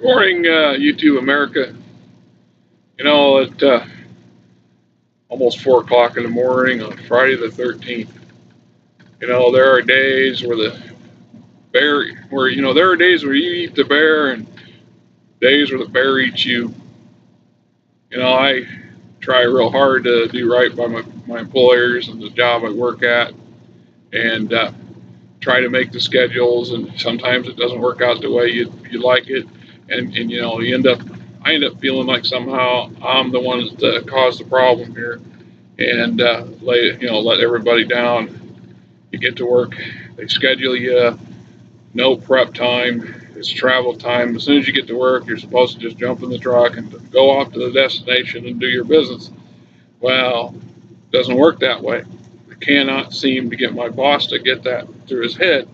Morning, YouTube America. At almost 4 o'clock in the morning on Friday the 13th, there are days where there are days where you eat the bear and days where the bear eats you. I try real hard to do right by my employers and the job I work at, and try to make the schedules, and sometimes it doesn't work out the way you like it, and I end up feeling like somehow I'm the one that caused the problem here, and let everybody down. You get to work, they schedule you, no prep time, it's travel time. As soon as you get to work, you're supposed to just jump in the truck and go off to the destination and do your business. Well, it doesn't work that way. I cannot seem to get my boss to get that through his head,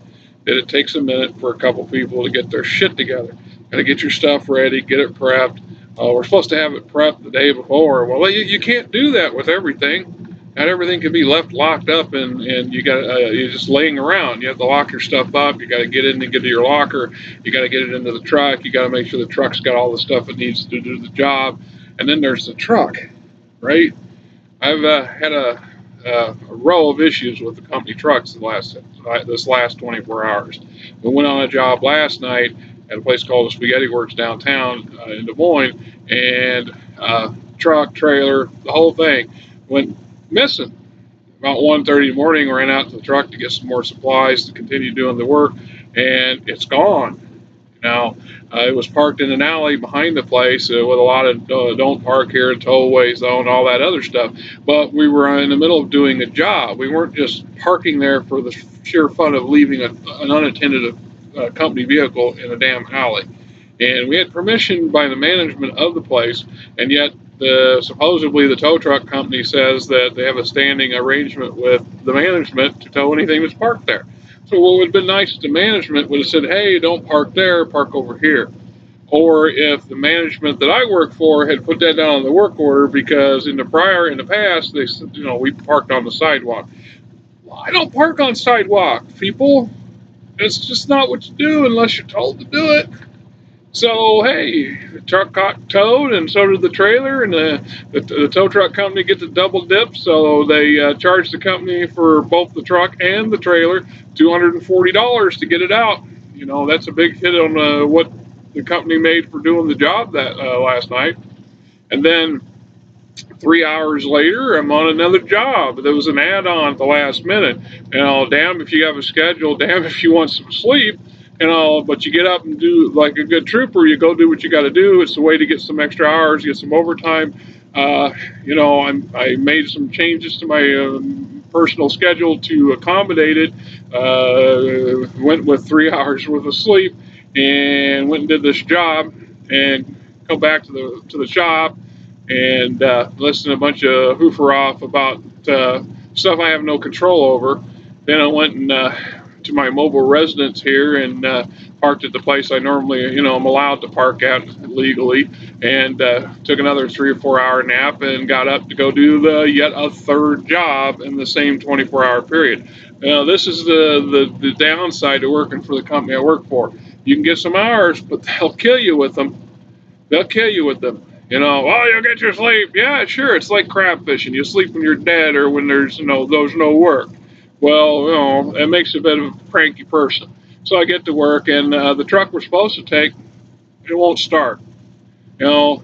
that it takes a minute for a couple people to get their shit together. Gotta get your stuff ready, get it prepped. We're supposed to have it prepped the day before. Well, you can't do that with everything. Not everything can be left locked up, and you're just laying around. You have to lock your stuff up. You got to get in and get to your locker. You got to get it into the truck. You got to make sure the truck's got all the stuff it needs to do the job. And then there's the truck, right? I've had a row of issues with the company trucks this last 24 hours. We went on a job last night at a place called the Spaghetti Works downtown in Des Moines, and truck, trailer, the whole thing went missing. About 1:30 in the morning, ran out to the truck to get some more supplies to continue doing the work, and it's gone. Now, it was parked in an alley behind the place with a lot of don't park here, tow-away zone, all that other stuff. But we were in the middle of doing a job. We weren't just parking there for the sheer fun of leaving an unattended company vehicle in a damn alley. And we had permission by the management of the place, and yet supposedly the tow truck company says that they have a standing arrangement with the management to tow anything that's parked there. So what would have been nice if the management would have said, hey, don't park there, park over here. Or if the management that I work for had put that down on the work order, because in the past, they said, we parked on the sidewalk. Well, I don't park on sidewalk, people. It's just not what you do unless you're told to do it. So, hey, the truck got towed, and so did the trailer, and the tow truck company gets a double dip, so they charge the company for both the truck and the trailer $240 to get it out. That's a big hit on what the company made for doing the job that last night. And then 3 hours later, I'm on another job. There was an add-on at the last minute. Damn if you have a schedule, damn if you want some sleep. But you get up and do like a good trooper. You go do what you got to do. It's a way to get some extra hours, get some overtime. I made some changes to my personal schedule to accommodate it. Went with 3 hours worth of sleep, and went and did this job, and come back to the shop and listen to a bunch of hoofer off about stuff I have no control over. Then I went and to my mobile residence here and parked at the place I normally, I'm allowed to park at legally, and took another 3 or 4 hour nap and got up to go do yet a third job in the same 24-hour period. This is the downside to working for the company I work for. You can get some hours, but they'll kill you with them. They'll kill you with them. You'll get your sleep. Yeah, sure. It's like crab fishing. You sleep when you're dead or when there's no work. Well, it makes you a bit of a cranky person. So I get to work, and the truck we're supposed to take, it won't start. A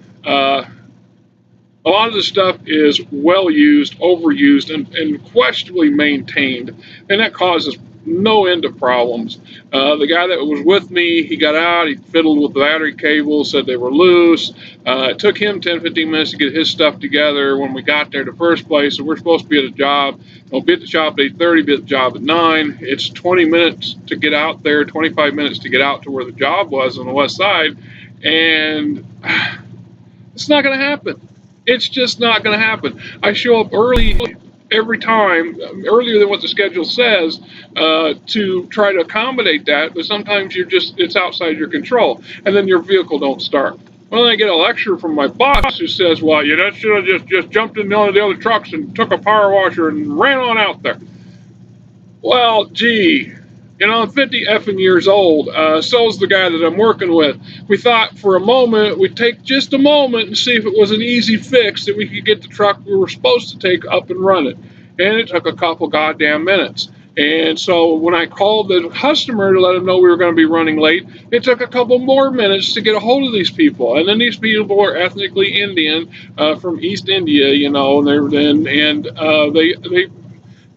lot of the stuff is well used, overused, and questionably maintained, and that causes no end of problems. The guy that was with me, he got out, he fiddled with the battery cables, said they were loose. It took him 10-15 minutes to get his stuff together when we got there in the first place. So we're supposed to be at a job. We'll be at the shop at 8:30, be at the job at 9. It's 20 minutes to get out there, 25 minutes to get out to where the job was on the west side, and it's not going to happen. It's just not going to happen. I show up early every time, earlier than what the schedule says, to try to accommodate that, but sometimes it's outside your control, and then your vehicle don't start. Well, then I get a lecture from my boss who says, well, you should have just jumped in one of the other trucks and took a power washer and ran on out there. Well, gee, You know, I'm 50 effing years old. So's the guy that I'm working with. We thought for a moment we'd take just a moment and see if it was an easy fix that we could get the truck we were supposed to take up and running. And it took a couple goddamn minutes. And so when I called the customer to let them know we were going to be running late, it took a couple more minutes to get a hold of these people. And then these people are ethnically Indian from East India, you know,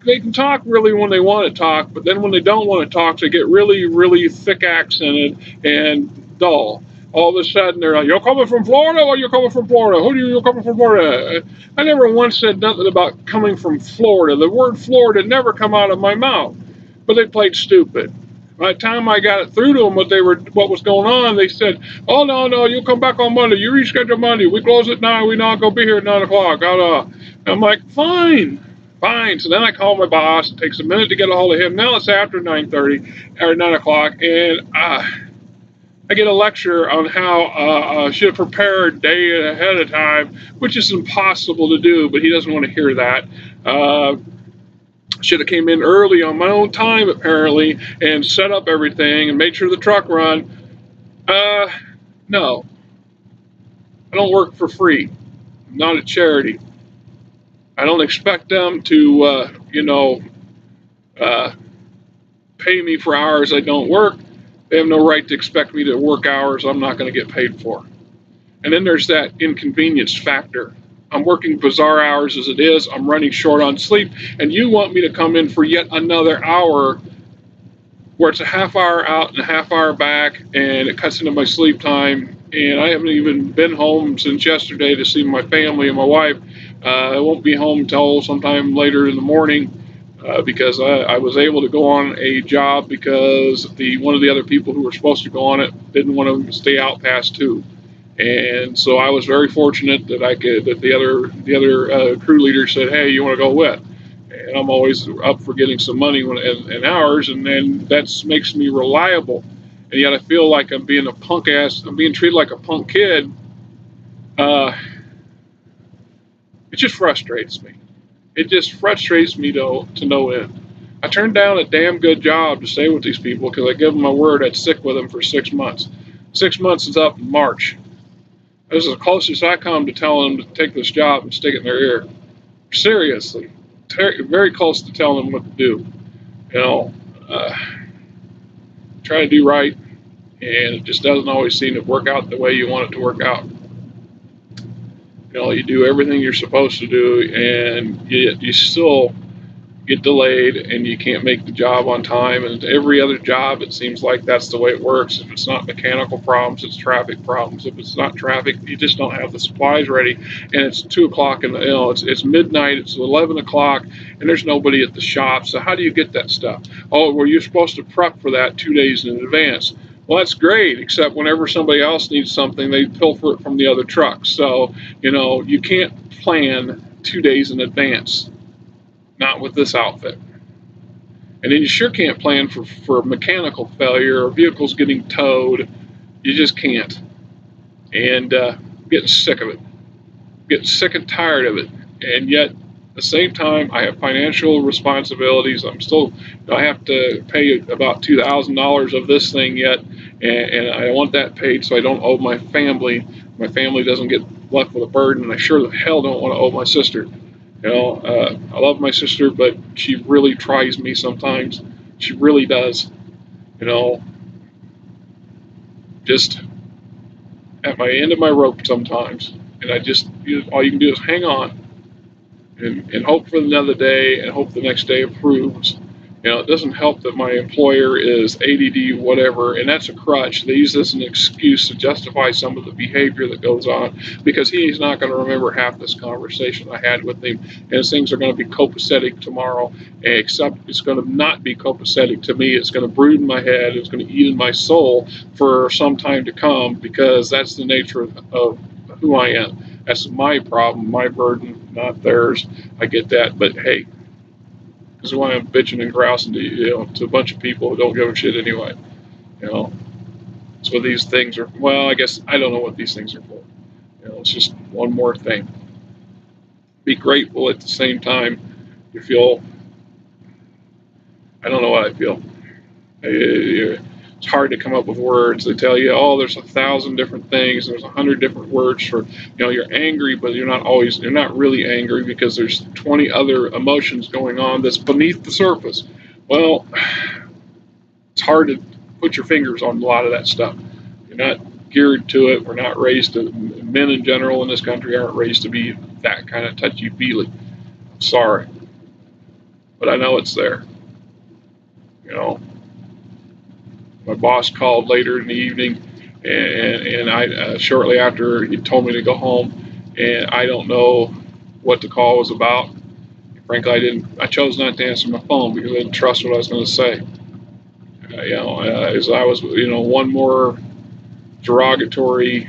they can talk really when they want to talk, but then when they don't want to talk, they get really, really thick accented and dull. All of a sudden, they're like, "You're coming from Florida? Or you're coming from Florida? Who do you're coming from Florida?" I never once said nothing about coming from Florida. The word Florida never come out of my mouth, but they played stupid. By the time I got it through to them what was going on, they said, "Oh no, you come back on Monday. You reschedule Monday. We close at 9. We not gonna be here at 9 o'clock." I'm like, fine. Fine. So then I call my boss. It takes a minute to get a hold of him. Now it's after 9:30 or 9 o'clock, and I get a lecture on how I should have prepared a day ahead of time, which is impossible to do. But he doesn't want to hear that. Should have came in early on my own time apparently and set up everything and made sure the truck run. No, I don't work for free. I'm not a charity. I don't expect them to, uh, pay me for hours I don't work. They have no right to expect me to work hours I'm not going to get paid for. And then there's that inconvenience factor. I'm working bizarre hours as it is. I'm running short on sleep, and you want me to come in for yet another hour where it's a half hour out and a half hour back, and it cuts into my sleep time. And I haven't even been home since yesterday to see my family and my wife. I won't be home until sometime later in the morning because I was able to go on a job because one of the other people who were supposed to go on it didn't want to stay out past 2. And so I was very fortunate that the other crew leader said, "Hey, you want to go with?" And I'm always up for getting some money and hours, and then that makes me reliable. And yet I feel like I'm being treated like a punk kid. Uh, it just frustrates me. It just frustrates me to no end. I turned down a damn good job to stay with these people because I gave them my word I'd stick with them for 6 months. 6 months is up in March. This is the closest I come to telling them to take this job and stick it in their ear. Seriously, very close to telling them what to do. You know, try to do right, and it just doesn't always seem to work out the way you want it to work out. You know, you do everything you're supposed to do, and you still get delayed, and you can't make the job on time. And every other job, it seems like that's the way it works. If it's not mechanical problems, it's traffic problems. If it's not traffic, you just don't have the supplies ready. And it's 2 o'clock, and it's midnight. It's 11 o'clock, and there's nobody at the shop. So how do you get that stuff? Oh, well, you're supposed to prep for that 2 days in advance. Well, that's great, except whenever somebody else needs something, they pilfer it from the other truck. So, you can't plan 2 days in advance, not with this outfit. And then you sure can't plan for mechanical failure or vehicles getting towed. You just can't. And getting sick of it. Getting sick and tired of it. And yet, at the same time, I have financial responsibilities. I have to pay about $2,000 of this thing yet, and I want that paid so I don't owe my family. My family doesn't get left with a burden, and I sure the hell don't want to owe my sister. I love my sister, but she really tries me sometimes. She really does. Just at my end of my rope sometimes, and all you can do is hang on and hope for another day and hope the next day improves. It doesn't help that my employer is ADD, whatever, and that's a crutch. They use this as an excuse to justify some of the behavior that goes on because he's not going to remember half this conversation I had with him, and his things are going to be copacetic tomorrow, except it's going to not be copacetic to me. It's going to brood in my head. It's going to eat in my soul for some time to come because that's the nature of who I am. That's my problem, my burden, not theirs. I get that, but hey, this is why I'm bitching and grousing to a bunch of people who don't give a shit anyway. So these things are, well, I guess I don't know what these things are for. It's just one more thing. Be grateful at the same time. You feel, I don't know what I feel. It's hard to come up with words. They tell you, oh, there's 1,000 different things. There's 100 different words for, you're angry, but you're not really angry because there's 20 other emotions going on that's beneath the surface. Well, it's hard to put your fingers on a lot of that stuff. You're not geared to it. We're not raised to, men in general in this country aren't raised to be that kind of touchy feely. Sorry, but I know it's there. You know, my boss called later in the evening, and I shortly after he told me to go home, and I don't know what the call was about. Frankly, I chose not to answer my phone because I didn't trust what I was going to say. As I was, one more derogatory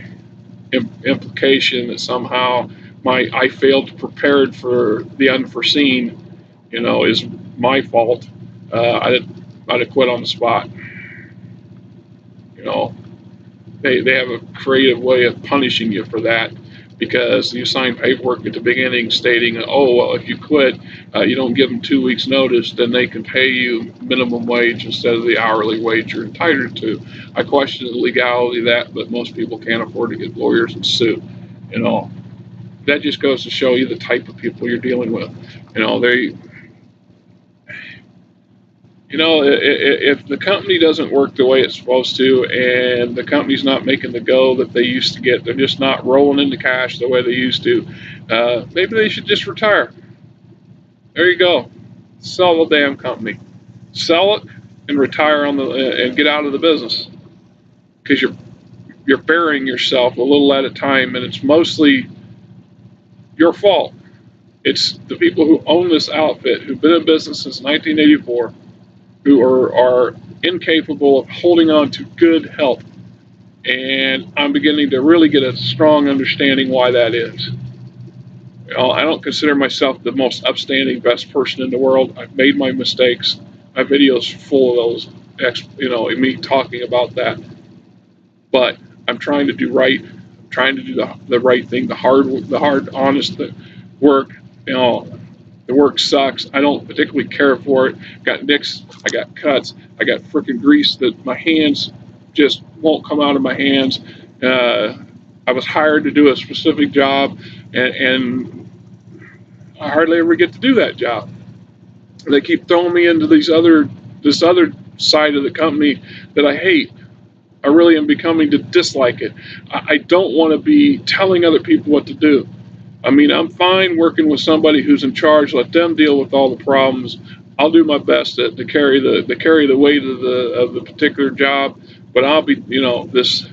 implication that somehow I failed to prepare for the unforeseen, is my fault. I'd have quit on the spot. You know, they have a creative way of punishing you for that because you sign paperwork at the beginning stating, oh, well, if you quit, you don't give them 2 weeks notice, then they can pay you minimum wage instead of the hourly wage you're entitled to. I question the legality of that, but most people can't afford to get lawyers and sue. You know, that just goes to show you the type of people you're dealing with. They if the company doesn't work the way it's supposed to and the company's not making the go that they used to get, they're just not rolling into cash the way they used to, maybe they should just retire. There you go. Sell the damn company. Sell it and retire and get out of the business because you're burying yourself a little at a time, and it's mostly your fault. It's the people who own this outfit who've been in business since 1984 who are incapable of holding on to good health. And I'm beginning to really get a strong understanding why that is. I don't consider myself the most upstanding, best person in the world. I've made my mistakes. My video's full of those, me talking about that. But I'm trying to do right. I'm trying to do the right thing, the hard, honest work. The work sucks. I don't particularly care for it. Got nicks. I got cuts. I got freaking grease that my hands just won't come out of my hands. I was hired to do a specific job, and I hardly ever get to do that job. They keep throwing me into this other side of the company that I hate. I really am becoming to dislike it. I don't want to be telling other people what to do. I mean, I'm fine working with somebody who's in charge. Let them deal with all the problems. I'll do my best to carry the weight of the particular job, but I'll be, this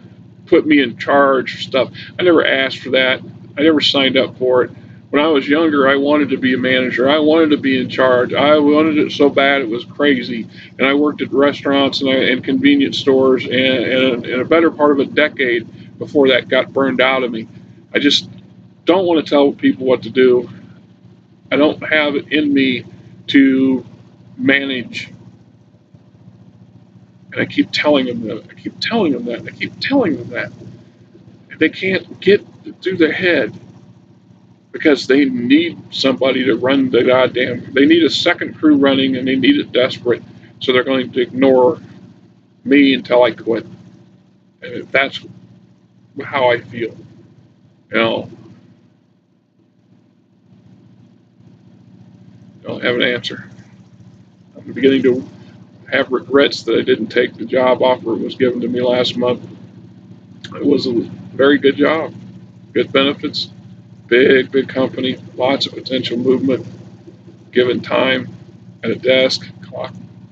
put me in charge stuff. I never asked for that. I never signed up for it. When I was younger, I wanted to be a manager. I wanted to be in charge. I wanted it so bad it was crazy. And I worked at restaurants and convenience stores and a better part of a decade before that got burned out of me. I just don't want to tell people what to do. I don't have it in me to manage. And I keep telling them that. I keep telling them that. I keep telling them that. They can't get it through their head because they need somebody to run the goddamn. They need a second crew running and they need it desperate. So they're going to ignore me until I quit. And that's how I feel. I don't have an answer. I'm beginning to have regrets that I didn't take the job offer that was given to me last month. It was a very good job, good benefits, big company, lots of potential movement, given time at a desk,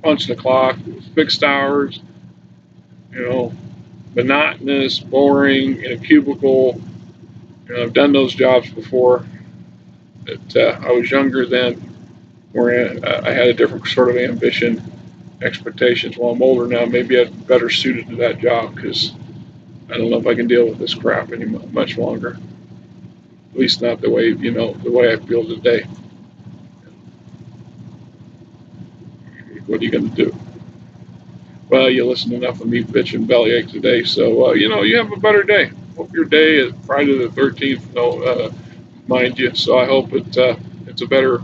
punching the clock, fixed hours, monotonous, boring, in a cubicle. I've done those jobs before. But I was younger then, where I had a different sort of ambition, expectations. While I'm older now, maybe I'm better suited to that job because I don't know if I can deal with this crap any much longer. At least not the way I feel today. What are you going to do? Well, you listened enough of me bitch and bellyache today, so you have a better day. Hope your day is Friday the 13th, mind you. So I hope it's a better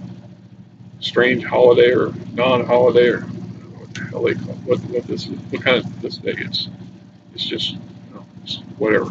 strange holiday or non-holiday or hell they call it, what kind of this day is. It's just, it's whatever.